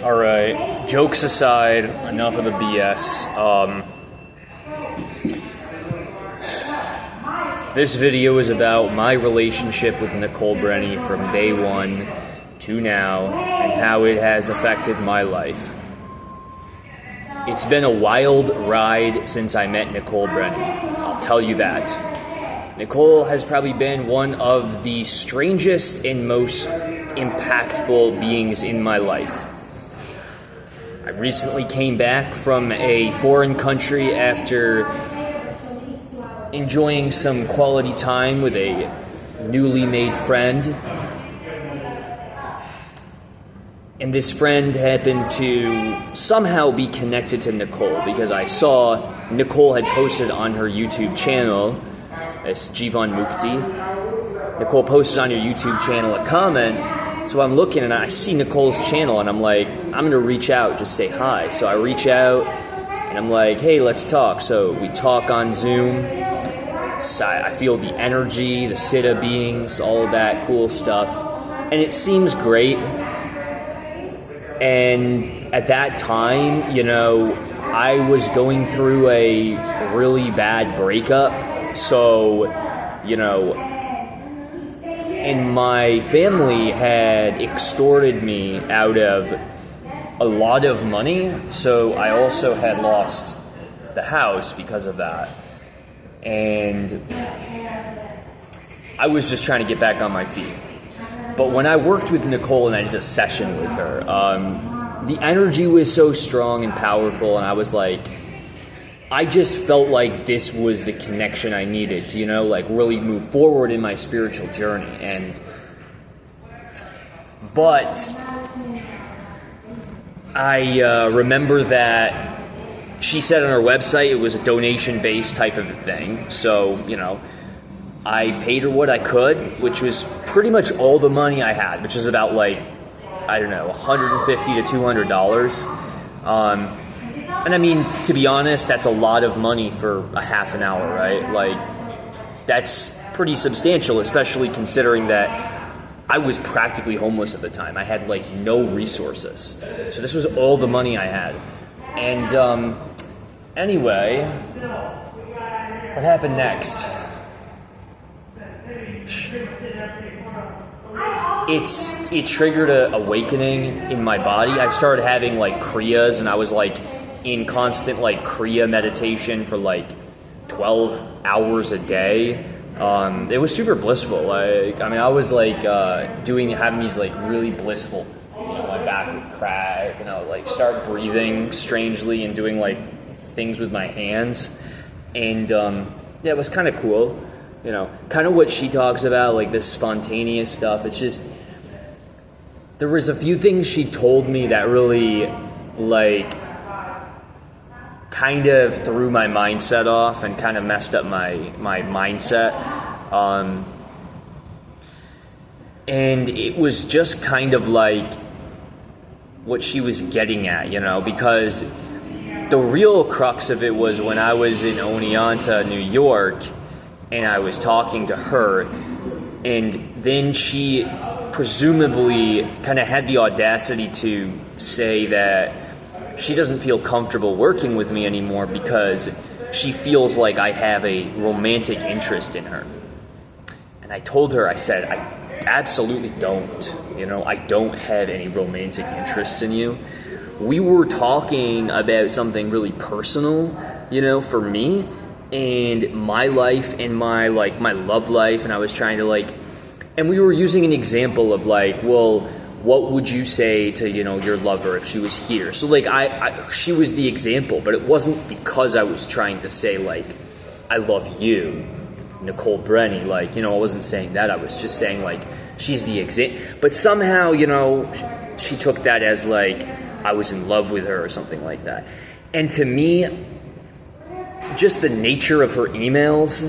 All right, jokes aside, enough of the BS. This video is about my relationship with Nicole Brenny from day one to now and how it has affected my life. It's been a wild ride since I met Nicole Brenny, I'll tell you that. Nicole has probably been one of the strangest and most impactful beings in my life. I recently came back from a foreign country after enjoying some quality time with a newly made friend. And this friend happened to somehow be connected to Nicole because I saw Nicole had posted on her YouTube channel, it's Jivan Mukti. Nicole posted on your YouTube channel a comment. So I'm looking and I see Nicole's channel and I'm like, I'm going to reach out, just say hi. So I reach out and I'm like, hey, let's talk. So we talk on Zoom. So I feel the energy, the Siddha beings, all of that cool stuff. And it seems great. And at that time, I was going through a really bad breakup. So, and my family had extorted me out of a lot of money, so I also had lost the house because of that. And I was just trying to get back on my feet. But when I worked with Nicole and I did a session with her, the energy was so strong and powerful, and I was like, I just felt like this was the connection I needed to, really move forward in my spiritual journey. But I remember that she said on her website it was a donation-based type of thing. So, I paid her what I could, which was pretty much all the money I had, which is about $150 to $200. And I mean, to be honest, that's a lot of money for a half an hour, right? That's pretty substantial, especially considering that I was practically homeless at the time. I had no resources. So this was all the money I had. And anyway, what happened next? It triggered an awakening in my body. I started having kriyas, and I was in constant kriya meditation for 12 hours a day. It was super blissful. I was having these really blissful, my back would crack, start breathing strangely and doing things with my hands. And it was kind of cool. Kind of what she talks about, this spontaneous stuff. It's just, there was a few things she told me that really, kind of threw my mindset off and kind of messed up my mindset. And it was just kind of what she was getting at, because the real crux of it was when I was in Oneonta, New York, and I was talking to her, and then she presumably kind of had the audacity to say that she doesn't feel comfortable working with me anymore because she feels like I have a romantic interest in her. And I told her, I said, I absolutely don't. I don't have any romantic interest in you. We were talking about something really personal, for me, and my life and my love life, and I was trying to and we were using an example of what would you say to, your lover if she was here? So she was the example, but it wasn't because I was trying to say I love you, Nicole Brenny. I wasn't saying that. I was just saying she's the example. But somehow, she took that as I was in love with her or something like that. And to me, just the nature of her emails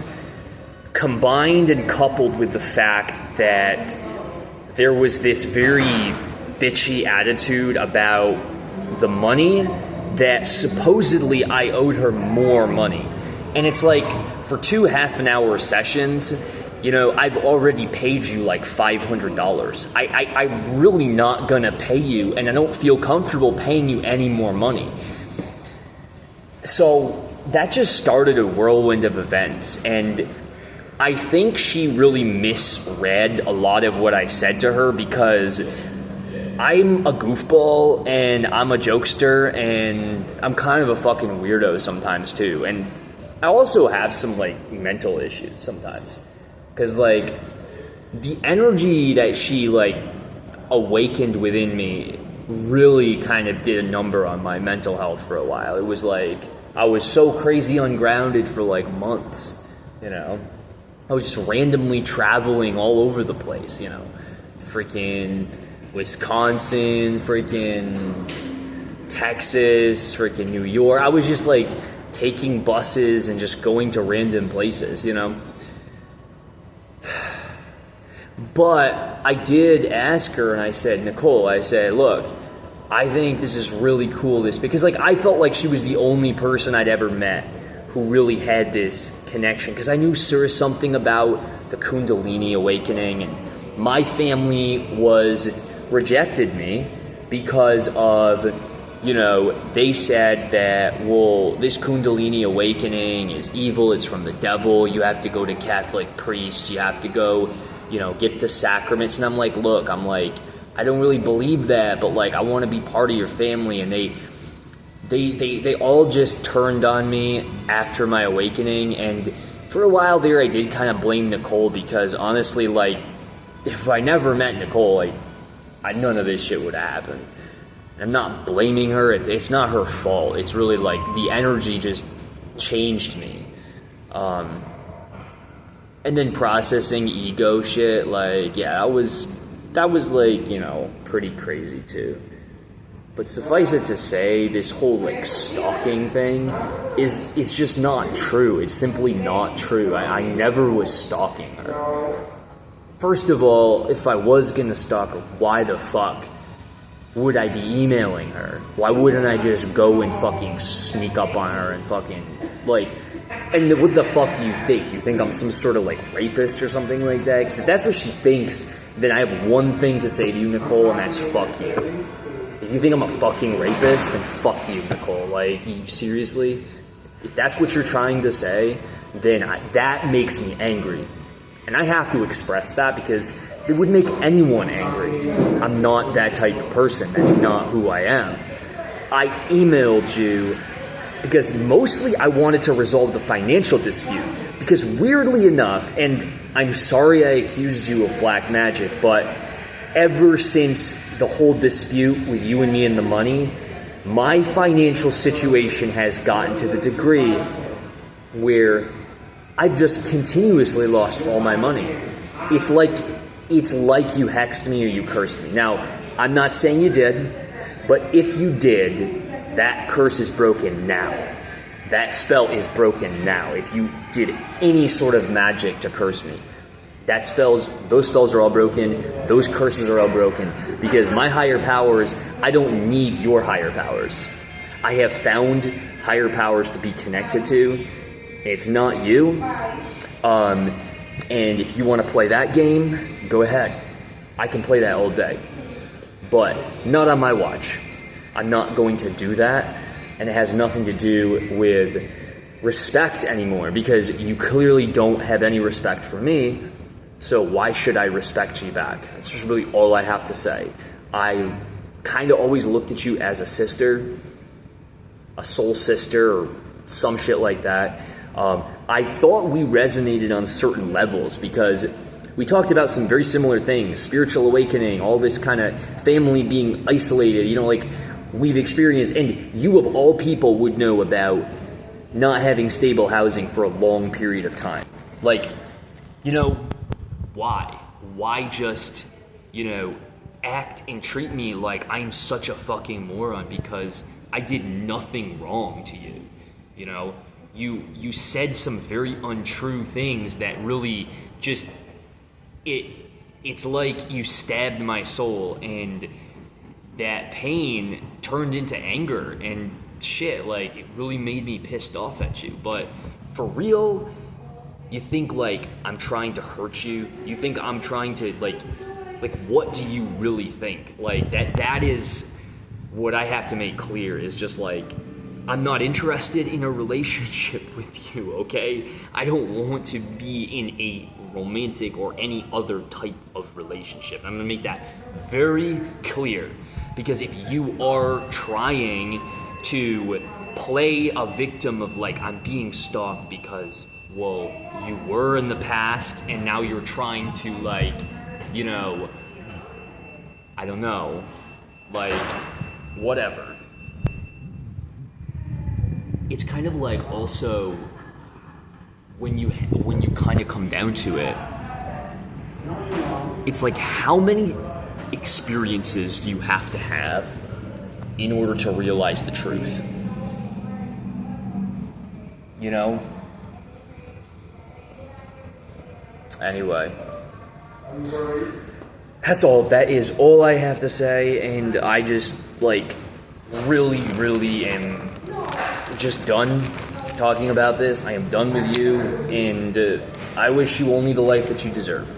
combined and coupled with the fact that there was this very bitchy attitude about the money that supposedly I owed her more money. And it's for 2 half-an-hour sessions, I've already paid you like $500. I'm really not gonna pay you, and I don't feel comfortable paying you any more money. So that just started a whirlwind of events, and I think she really misread a lot of what I said to her, because I'm a goofball and I'm a jokester and I'm kind of a fucking weirdo sometimes too. And I also have some like mental issues sometimes. Because, like, the energy that she, like, awakened within me really kind of did a number on my mental health for a while. It was like, I was so crazy ungrounded for, like, months, I was just randomly traveling all over the place, Freaking Wisconsin, freaking Texas, freaking New York. I was just, like, taking buses and just going to random places, But I did ask her, and I said, Nicole, look, I think this is really cool, because like I felt like she was the only person I'd ever met who really had this connection, because I knew something about the Kundalini awakening, and my family rejected me because of, they said that, well, this Kundalini awakening is evil, it's from the devil, you have to go to Catholic priests, you have to go, get the sacraments. And I'm like, look, I don't really believe that, but like, I want to be part of your family. And they all just turned on me after my awakening. And for a while there, I did kind of blame Nicole, because honestly, like, if I never met Nicole, none of this shit would happen. I'm not blaming her. It's not her fault. It's really like the energy just changed me. And then processing ego shit, like, yeah, that was like, pretty crazy too. But suffice it to say, this whole like stalking thing is just not true. It's simply not true. I never was stalking her. First of all, if I was gonna stalk her, why the fuck would I be emailing her? Why wouldn't I just go and fucking sneak up on her and fucking, like, and what the fuck do you think? You think I'm some sort of, like, rapist or something like that? Because if that's what she thinks, then I have one thing to say to you, Nicole, and that's fuck you. If you think I'm a fucking rapist, then fuck you, Nicole. Like, you seriously? If that's what you're trying to say, then that makes me angry. And I have to express that, because it would make anyone angry. I'm not that type of person. That's not who I am. I emailed you because mostly I wanted to resolve the financial dispute. Because weirdly enough, and I'm sorry I accused you of black magic, but ever since the whole dispute with you and me and the money, my financial situation has gotten to the degree where I've just continuously lost all my money. It's like you hexed me or you cursed me. Now, I'm not saying you did, but if you did, that curse is broken now. That spell is broken now. If you did any sort of magic to curse me, those spells are all broken. Those curses are all broken. Because my higher powers, I don't need your higher powers. I have found higher powers to be connected to. It's not you. And if you want to play that game, go ahead. I can play that all day. But not on my watch. I'm not going to do that. And it has nothing to do with respect anymore, because you clearly don't have any respect for me. So why should I respect you back? That's just really all I have to say. I kind of always looked at you as a sister, a soul sister, or some shit like that. I thought we resonated on certain levels because we talked about some very similar things, spiritual awakening, all this kind of family being isolated, like we've experienced, and you of all people would know about not having stable housing for a long period of time. Like, why? Why just, act and treat me like I'm such a fucking moron because I did nothing wrong to you, You said some very untrue things that really just, it's like you stabbed my soul, and that pain turned into anger and shit, like it really made me pissed off at you. But for real, You think like I'm trying to hurt you. You think I'm trying to like what do you really think? Like that is what I have to make clear is just like I'm not interested in a relationship with you, okay? I don't want to be in a romantic or any other type of relationship. I'm gonna make that very clear, because if you are trying to play a victim of like I'm being stalked because, well, you were in the past and now you're trying to like, you know, I don't know, like whatever. It's kind of like also when you kind of come down to it, it's like how many experiences do you have to have in order to realize the truth? You know? Anyway. That's all. That is all I have to say, and I just, like, really am just done talking about this. I am done with you, and I wish you only the life that you deserve.